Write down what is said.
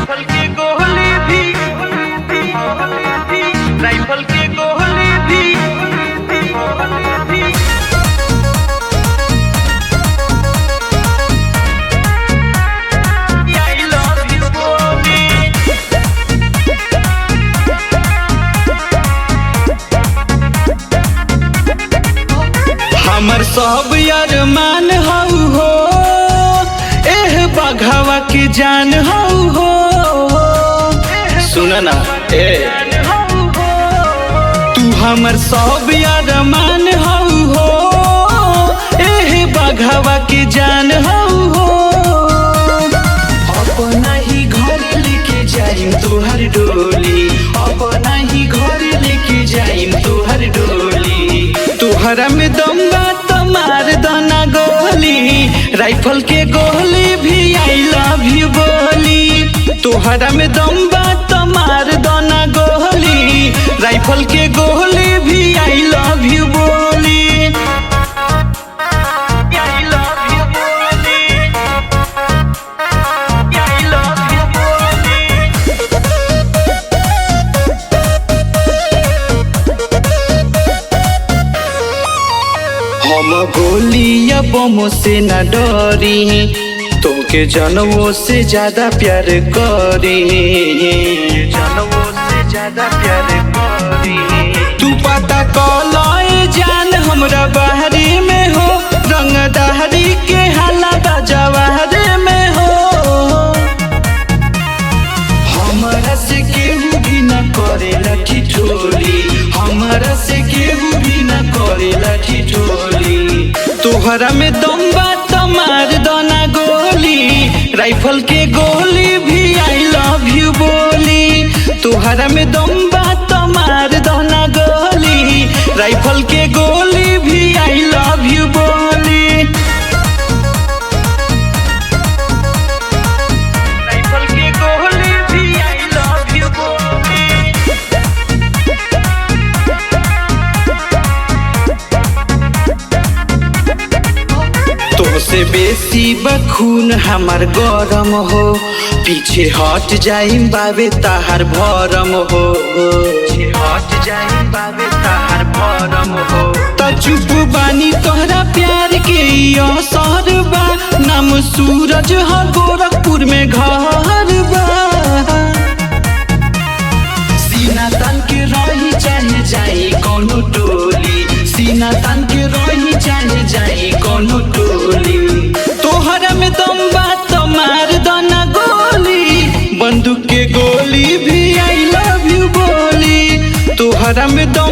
Rifle के गोली भी, राइफल के गोली भी, I love you बोली। हमर सब अरमान हऊ हो, एह बघवा के जान हऊ हो। सुन ना ए, तू हमर सब अरमान हऊ हो, एह बघवा के जान हऊ हो। अपना ही घर लेके जाइम तोहर डोली, अपना ही घर लेके जाइम तोहर डोली। तोहरा में दम बा तो मार दना गोली, राइफल के गोली भी आई लव यू बोली। तोहरा में दम बा तो मार दना गोली, राइफल के गोली भी आई लव यू बोली। I love you बोली, I love you बोली। हम गोली या बमों से न डरी, तोके जनवों से ज्यादा प्यार करी, जनवों से ज्यादा प्यार करी। तू पता कलाए जान हमरा बाहरी में हो, रंग दहरी के हाला जवाहरे में हो। हमरा से केहू भी न करे लठी ठोली, हमरा से केहू भी न करे लठी ठोली। तोहरा में दम बा तो मार दना गोली, राइफल के गोली भी आई लव यू बोली। तोहरा में दम बा तो मार दना गोली, राइफल के गोली भी आई लव यू बोली। राइफल के गोली भी आई लव यू बोली। तोसे बेसी बखून हमार गरम हो, पीछे हट जाइम बाबे ताहार भरम हो, पीछे हट जाइम बाबे ताहार भरम हो। त चुप बानी तोहरा प्यार के असर बा, नाम सूरज ह गोरखपुर में घर बा। सीना तन के रही चाहे जाई कोनो टोली, सीना तन के रही चाहे जाई कोनो टोली। तोहरा में दम बा तो मार दना गोली, बंदूक के गोली भी आई लव यू बोली। तोहरा में दम